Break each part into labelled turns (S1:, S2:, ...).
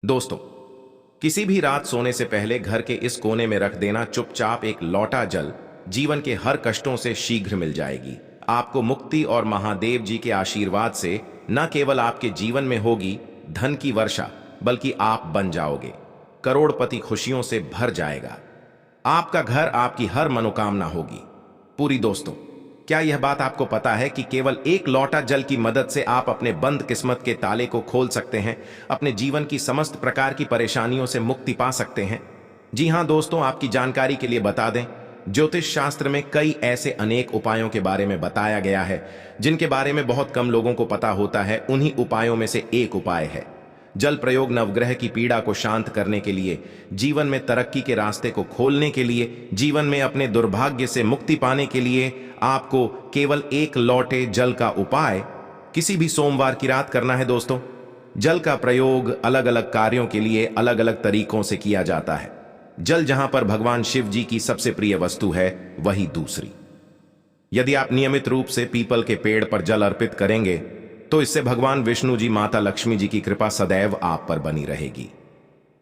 S1: दोस्तों, किसी भी रात सोने से पहले घर के इस कोने में रख देना चुपचाप एक लौटा जल जीवन के हर कष्टों से शीघ्र मिल जाएगी। आपको मुक्ति और महादेव जी के आशीर्वाद से न केवल आपके जीवन में होगी धन की वर्षा, बल्कि आप बन जाओगे करोड़पति। खुशियों से भर जाएगा आपका घर, आपकी हर मनोकामना होगी पूरी। दोस्तों, क्या यह बात आपको पता है कि केवल एक लौटा जल की मदद से आप अपने बंद किस्मत के ताले को खोल सकते हैं, अपने जीवन की समस्त प्रकार की परेशानियों से मुक्ति पा सकते हैं? जी हां दोस्तों, आपकी जानकारी के लिए बता दें, ज्योतिष शास्त्र में कई ऐसे अनेक उपायों के बारे में बताया गया है जिनके बारे में बहुत कम लोगों को पता होता है। उन्हीं उपायों में से एक उपाय है जल प्रयोग। नवग्रह की पीड़ा को शांत करने के लिए, जीवन में तरक्की के रास्ते को खोलने के लिए, जीवन में अपने दुर्भाग्य से मुक्ति पाने के लिए आपको केवल एक लौटे जल का उपाय किसी भी सोमवार की रात करना है। दोस्तों, जल का प्रयोग अलग अलग कार्यों के लिए अलग अलग तरीकों से किया जाता है। जल जहां पर भगवान शिव जी की सबसे प्रिय वस्तु है, वही दूसरी। यदि आप नियमित रूप से पीपल के पेड़ पर जल अर्पित करेंगे तो इससे भगवान विष्णु जी, माता लक्ष्मी जी की कृपा सदैव आप पर बनी रहेगी।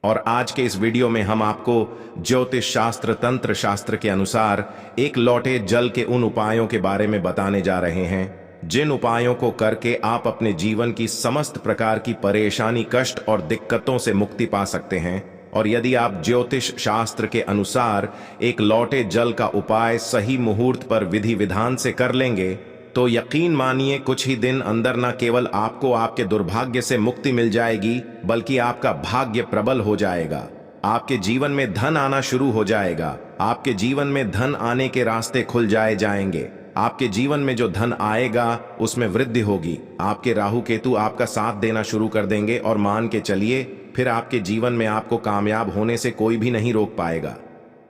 S1: और आज के इस वीडियो में हम आपको ज्योतिष शास्त्र, तंत्र शास्त्र के अनुसार एक लौटे जल के उन उपायों के बारे में बताने जा रहे हैं जिन उपायों को करके आप अपने जीवन की समस्त प्रकार की परेशानी, कष्ट और दिक्कतों से मुक्ति पा सकते हैं। और यदि आप ज्योतिष शास्त्र के अनुसार एक लौटे जल का उपाय सही मुहूर्त पर विधि विधान से कर लेंगे तो यकीन मानिए कुछ ही दिन अंदर न केवल आपको आपके दुर्भाग्य से मुक्ति मिल जाएगी, बल्कि आपका भाग्य प्रबल हो जाएगा। आपके जीवन में धन आना शुरू हो जाएगा। आपके जीवन में धन आने के रास्ते खुल जाएंगे। आपके जीवन में जो धन आएगा उसमें वृद्धि होगी। आपके राहु केतु आपका साथ देना शुरू कर देंगे और मान के चलिए फिर आपके जीवन में आपको कामयाब होने से कोई भी नहीं रोक पाएगा।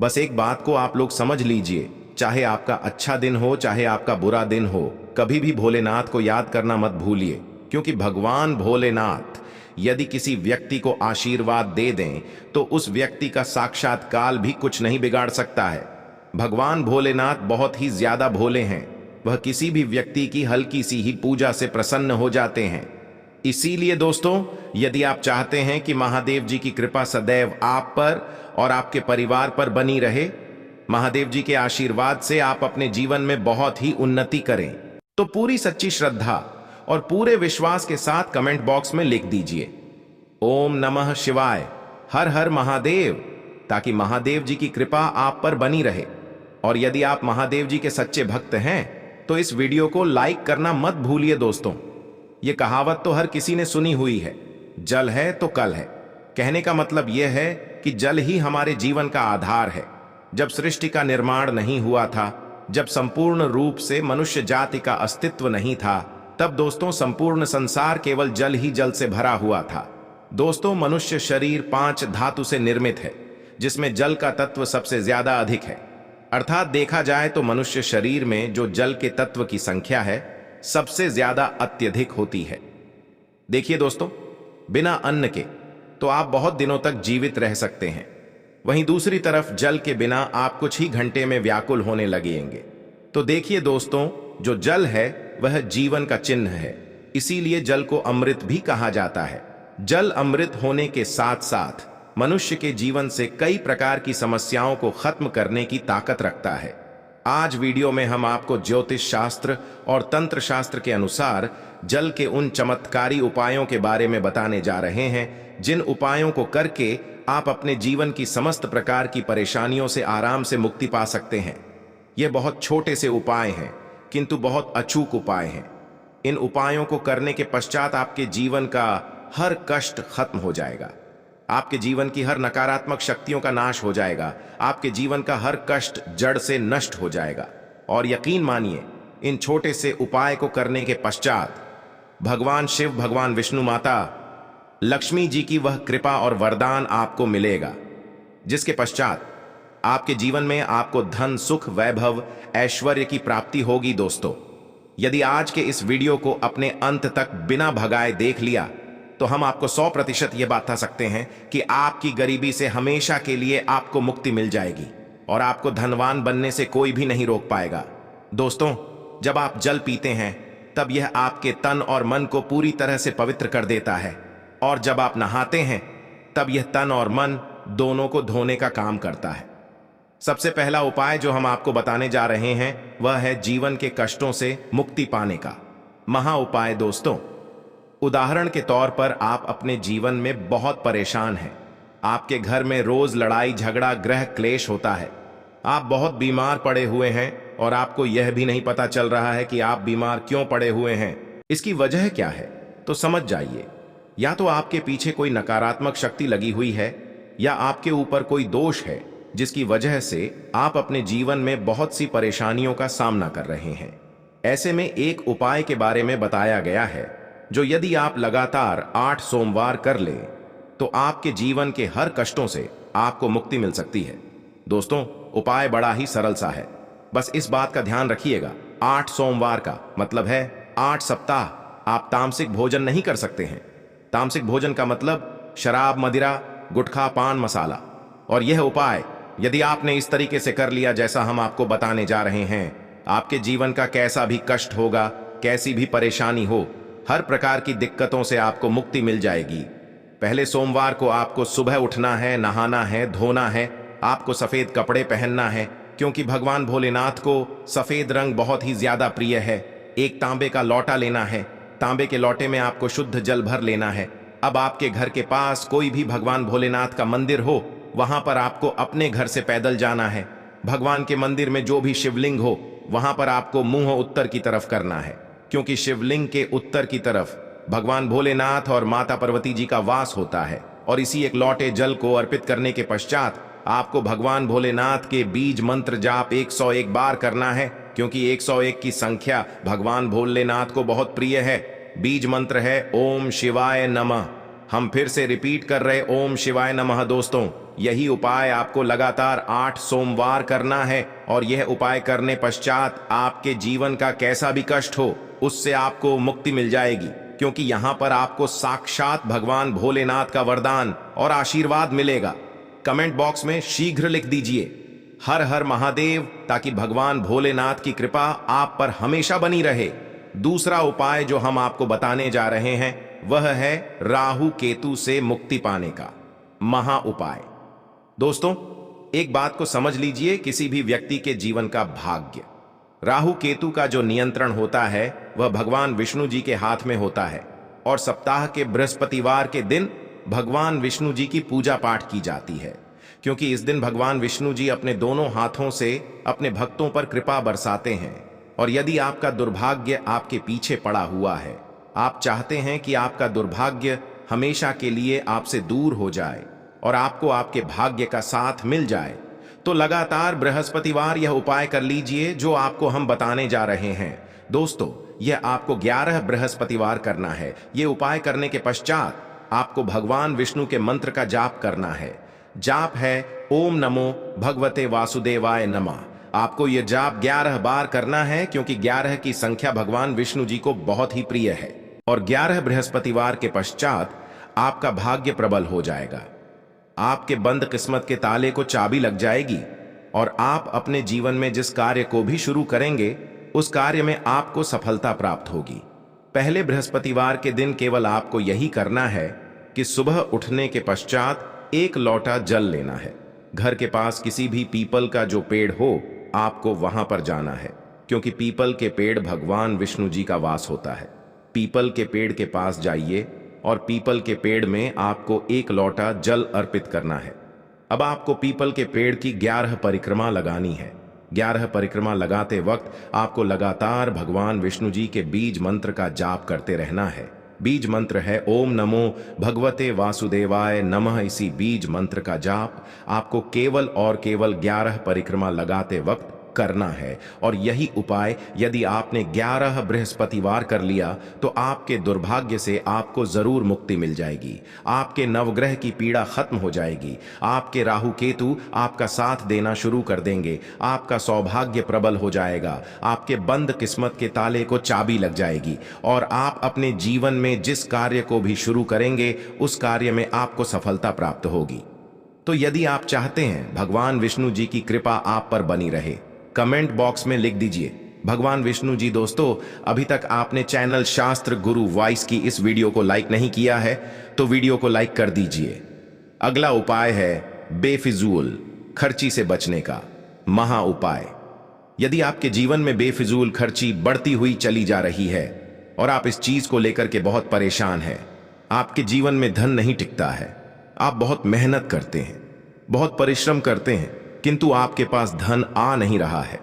S1: बस एक बात को आप लोग समझ लीजिए, चाहे आपका अच्छा दिन हो चाहे आपका बुरा दिन हो, कभी भी भोलेनाथ को याद करना मत भूलिए, क्योंकि भगवान भोलेनाथ यदि किसी व्यक्ति को आशीर्वाद दे दें तो उस व्यक्ति का साक्षात काल भी कुछ नहीं बिगाड़ सकता है। भगवान भोलेनाथ बहुत ही ज्यादा भोले हैं। वह किसी भी व्यक्ति की हल्की सी ही पूजा से प्रसन्न हो जाते हैं। इसीलिए दोस्तों, यदि आप चाहते हैं कि महादेव जी की कृपा सदैव आप पर और आपके परिवार पर बनी रहे, महादेव जी के आशीर्वाद से आप अपने जीवन में बहुत ही उन्नति करें, तो पूरी सच्ची श्रद्धा और पूरे विश्वास के साथ कमेंट बॉक्स में लिख दीजिए ओम नमः शिवाय, हर हर महादेव, ताकि महादेव जी की कृपा आप पर बनी रहे। और यदि आप महादेव जी के सच्चे भक्त हैं तो इस वीडियो को लाइक करना मत भूलिए। दोस्तों, यह कहावत तो हर किसी ने सुनी हुई है, जल है तो कल है। कहने का मतलब यह है कि जल ही हमारे जीवन का आधार है। जब सृष्टि का निर्माण नहीं हुआ था, जब संपूर्ण रूप से मनुष्य जाति का अस्तित्व नहीं था, तब दोस्तों संपूर्ण संसार केवल जल ही जल से भरा हुआ था। दोस्तों, मनुष्य शरीर 5 धातु से निर्मित है, जिसमें जल का तत्व सबसे ज्यादा अधिक है। अर्थात देखा जाए तो मनुष्य शरीर में जो जल के तत्व की संख्या है सबसे ज्यादा अत्यधिक होती है। देखिए दोस्तों, बिना अन्न के तो आप बहुत दिनों तक जीवित रह सकते हैं, वहीं दूसरी तरफ जल के बिना आप कुछ ही घंटे में व्याकुल होने लगेंगे। तो देखिए दोस्तों, जो जल है वह जीवन का चिन्ह है, इसीलिए जल को अमृत भी कहा जाता है। जल अमृत होने के साथ साथ मनुष्य के जीवन से कई प्रकार की समस्याओं को खत्म करने की ताकत रखता है। आज वीडियो में हम आपको ज्योतिष शास्त्र और तंत्र शास्त्र के अनुसार जल के उन चमत्कारी उपायों के बारे में बताने जा रहे हैं जिन उपायों को करके आप अपने जीवन की समस्त प्रकार की परेशानियों से आराम से मुक्ति पा सकते हैं। ये बहुत छोटे से उपाय हैं, किंतु बहुत अचूक उपाय हैं। इन उपायों को करने के पश्चात आपके जीवन का हर कष्ट खत्म हो जाएगा। आपके जीवन की हर नकारात्मक शक्तियों का नाश हो जाएगा। आपके जीवन का हर कष्ट जड़ से नष्ट हो जाएगा। और यकीन मानिए, इन छोटे से उपाय को करने के पश्चात भगवान शिव, भगवान विष्णु, माता लक्ष्मी जी की वह कृपा और वरदान आपको मिलेगा, जिसके पश्चात आपके जीवन में आपको धन, सुख, वैभव, ऐश्वर्य की प्राप्ति होगी। दोस्तों, यदि आज के इस वीडियो को अपने अंत तक बिना भगाए देख लिया तो हम आपको 100% यह बता सकते हैं कि आपकी गरीबी से हमेशा के लिए आपको मुक्ति मिल जाएगी और आपको धनवान बनने से कोई भी नहीं रोक पाएगा। दोस्तों, जब आप जल पीते हैं तब यह आपके तन और मन को पूरी तरह से पवित्र कर देता है, और जब आप नहाते हैं तब यह तन और मन दोनों को धोने का काम करता है। सबसे पहला उपाय जो हम आपको बताने जा रहे हैं वह है जीवन के कष्टों से मुक्ति पाने का महा उपाय। दोस्तों, उदाहरण के तौर पर आप अपने जीवन में बहुत परेशान हैं। आपके घर में रोज लड़ाई झगड़ा गृह क्लेश होता है। आप बहुत बीमार पड़े हुए हैं और आपको यह भी नहीं पता चल रहा है कि आप बीमार क्यों पड़े हुए हैं, इसकी वजह क्या है। तो समझ जाइए, या तो आपके पीछे कोई नकारात्मक शक्ति लगी हुई है या आपके ऊपर कोई दोष है जिसकी वजह से आप अपने जीवन में बहुत सी परेशानियों का सामना कर रहे हैं। ऐसे में एक उपाय के बारे में बताया गया है जो यदि आप लगातार 8 सोमवार कर ले तो आपके जीवन के हर कष्टों से आपको मुक्ति मिल सकती है। दोस्तों, उपाय बड़ा ही सरल सा है। बस इस बात का ध्यान रखिएगा, 8 सोमवार का मतलब है 8 सप्ताह आप तामसिक भोजन नहीं कर सकते हैं। तामसिक भोजन का मतलब शराब मदिरा गुटखा पान मसाला। और यह उपाय यदि आपने इस तरीके से कर लिया जैसा हम आपको बताने जा रहे हैं, आपके जीवन का कैसा भी कष्ट होगा, कैसी भी परेशानी हो, हर प्रकार की दिक्कतों से आपको मुक्ति मिल जाएगी। पहले सोमवार को आपको सुबह उठना है, नहाना है, धोना है, आपको सफेद कपड़े पहनना है क्योंकि भगवान भोलेनाथ को सफेद रंग बहुत ही ज्यादा प्रिय है। एक तांबे का लोटा लेना है, तांबे के लोटे में आपको शुद्ध जल भर लेना है। अब आपके घर के पास कोई भी भगवान भोलेनाथ का मंदिर हो, वहां पर आपको अपने घर से पैदल जाना है। भगवान के मंदिर में जो भी शिवलिंग हो वहां पर आपको मुंह उत्तर की तरफ करना है क्योंकि शिवलिंग के उत्तर की तरफ भगवान भोलेनाथ और माता पार्वती जी का वास होता है। और इसी एक लौटे जल को अर्पित करने के पश्चात आपको भगवान भोलेनाथ के बीज मंत्र जाप 101 बार करना है क्योंकि 101 की संख्या भगवान भोलेनाथ को बहुत प्रिय है। बीज मंत्र है ओम शिवाय नमः। हम फिर से रिपीट कर रहे ओम शिवाय नमः। दोस्तों, यही उपाय आपको लगातार 8 सोमवार करना है और यह उपाय करने पश्चात आपके जीवन का कैसा भी कष्ट हो उससे आपको मुक्ति मिल जाएगी क्योंकि यहां पर आपको साक्षात भगवान भोलेनाथ का वरदान और आशीर्वाद मिलेगा। कमेंट बॉक्स में शीघ्र लिख दीजिए हर हर महादेव ताकि भगवान भोलेनाथ की कृपा आप पर हमेशा बनी रहे। दूसरा उपाय जो हम आपको बताने जा रहे हैं वह है राहु केतु से मुक्ति पाने का महा उपाय। दोस्तों, एक बात को समझ लीजिए, किसी भी व्यक्ति के जीवन का भाग्य राहु केतु का जो नियंत्रण होता है वह भगवान विष्णु जी के हाथ में होता है। और सप्ताह के बृहस्पतिवार के दिन भगवान विष्णु जी की पूजा पाठ की जाती है क्योंकि इस दिन भगवान विष्णु जी अपने दोनों हाथों से अपने भक्तों पर कृपा बरसाते हैं। और यदि आपका दुर्भाग्य आपके पीछे पड़ा हुआ है, आप चाहते हैं कि आपका दुर्भाग्य हमेशा के लिए आपसे दूर हो जाए और आपको आपके भाग्य का साथ मिल जाए, तो लगातार बृहस्पतिवार यह उपाय कर लीजिए जो आपको हम बताने जा रहे हैं। दोस्तों, यह आपको 11 बृहस्पतिवार करना है। यह उपाय करने के पश्चात आपको भगवान विष्णु के मंत्र का जाप करना है। जाप है ओम नमो भगवते वासुदेवाय नमः। आपको यह जाप 11 बार करना है क्योंकि 11 की संख्या भगवान विष्णु जी को बहुत ही प्रिय है। और 11 बृहस्पतिवार के पश्चात आपका भाग्य प्रबल हो जाएगा, आपके बंद किस्मत के ताले को चाबी लग जाएगी और आप अपने जीवन में जिस कार्य को भी शुरू करेंगे उस कार्य में आपको सफलता प्राप्त होगी। पहले बृहस्पतिवार के दिन केवल आपको यही करना है कि सुबह उठने के पश्चात 1 लोटा जल लेना है। घर के पास किसी भी पीपल का जो पेड़ हो आपको वहां पर जाना है क्योंकि पीपल के पेड़ भगवान विष्णु जी का वास होता है। पीपल के पेड़ के पास जाइए और पीपल के पेड़ में आपको 1 लोटा जल अर्पित करना है। अब आपको पीपल के पेड़ की 11 परिक्रमा लगानी है। 11 परिक्रमा लगाते वक्त आपको लगातार भगवान विष्णु जी के बीज मंत्र का जाप करते रहना है। बीज मंत्र है ओम नमो भगवते वासुदेवाय नमः। इसी बीज मंत्र का जाप आपको केवल और केवल 11 परिक्रमा लगाते वक्त करना है। और यही उपाय यदि आपने 11 बृहस्पतिवार कर लिया तो आपके दुर्भाग्य से आपको जरूर मुक्ति मिल जाएगी। आपके नवग्रह की पीड़ा खत्म हो जाएगी। आपके राहु केतु आपका साथ देना शुरू कर देंगे। आपका सौभाग्य प्रबल हो जाएगा। आपके बंद किस्मत के ताले को चाबी लग जाएगी और आप अपने जीवन में जिस कार्य को भी शुरू करेंगे उस कार्य में आपको सफलता प्राप्त होगी। तो यदि आप चाहते हैं भगवान विष्णु जी की कृपा आप पर बनी रहे, कमेंट बॉक्स में लिख दीजिए भगवान विष्णु जी। दोस्तों, अभी तक आपने चैनल शास्त्र गुरु वॉइस की इस वीडियो को लाइक नहीं किया है तो वीडियो को लाइक कर दीजिए। अगला उपाय है बेफिजूल खर्ची से बचने का महा उपाय। यदि आपके जीवन में बेफिजूल खर्ची बढ़ती हुई चली जा रही है और आप इस चीज को लेकर के बहुत परेशान हैं, आपके जीवन में धन नहीं टिकता है, आप बहुत मेहनत करते हैं, बहुत परिश्रम करते हैं, किंतु आपके पास धन आ नहीं रहा है,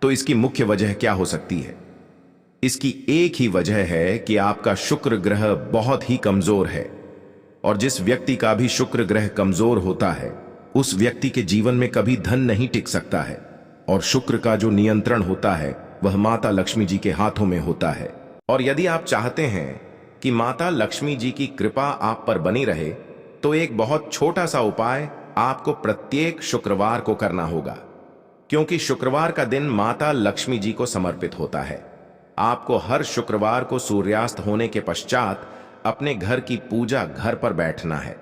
S1: तो इसकी मुख्य वजह क्या हो सकती है? इसकी एक ही वजह है कि आपका शुक्र ग्रह बहुत ही कमजोर है। और जिस व्यक्ति का भी शुक्र ग्रह कमजोर होता है, उस व्यक्ति के जीवन में कभी धन नहीं टिक सकता है। और शुक्र का जो नियंत्रण होता है वह माता लक्ष्मी जी के हाथों में होता है। और यदि आप चाहते हैं कि माता लक्ष्मी जी की कृपा आप पर बनी रहे, तो एक बहुत छोटा सा उपाय आपको प्रत्येक शुक्रवार को करना होगा, क्योंकि शुक्रवार का दिन माता लक्ष्मी जी को समर्पित होता है। आपको हर शुक्रवार को सूर्यास्त होने के पश्चात अपने घर की पूजा घर पर बैठना है।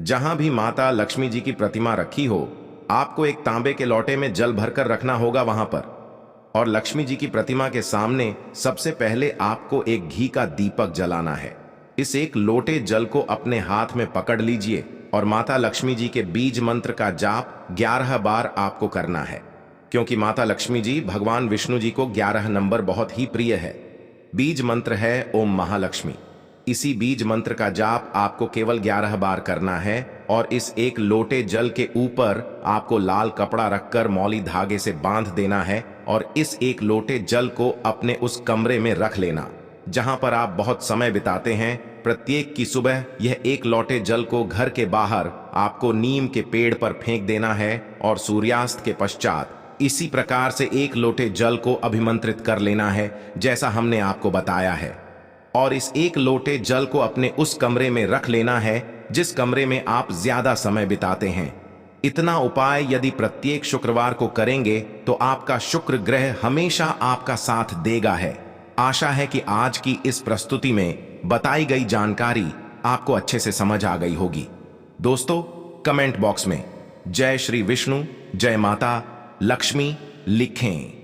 S1: जहां भी माता लक्ष्मी जी की प्रतिमा रखी हो, आपको एक तांबे के लोटे में जल भरकर रखना होगा वहां पर। और लक्ष्मी जी की प्रतिमा के सामने सबसे पहले आपको एक घी का दीपक जलाना है। इस एक लोटे जल को अपने हाथ में पकड़ लीजिए और माता लक्ष्मी जी के बीज मंत्र का जाप 11 बार आपको करना है, क्योंकि माता लक्ष्मी जी भगवान विष्णु जी को 11 नंबर बहुत ही प्रिय है। बीज मंत्र है ओम महालक्ष्मी। इसी बीज मंत्र का जाप आपको केवल 11 बार करना है और इस एक लोटे जल के ऊपर आपको लाल कपड़ा रखकर मौली धागे से बांध देना है और इस एक लोटे जल को अपने उस कमरे में रख लेना जहां पर आप बहुत समय बिताते हैं। प्रत्येक की सुबह यह एक लोटे जल को घर के बाहर आपको नीम के पेड़ पर फेंक देना है और सूर्यास्त के पश्चात इसी प्रकार से एक लोटे जल को अभिमंत्रित कर लेना है जैसा हमने आपको बताया है। और इस एक लोटे जल को अपने उस कमरे में रख लेना है जिस कमरे में आप ज्यादा समय बिताते हैं। इतना उपाय यदि प्रत्येक शुक्रवार को करेंगे तो आपका शुक्र ग्रह हमेशा आपका साथ देगा है। आशा है कि आज की इस प्रस्तुति में बताई गई जानकारी आपको अच्छे से समझ आ गई होगी। दोस्तों, कमेंट बॉक्स में जय श्री विष्णु, जय माता लक्ष्मी लिखें।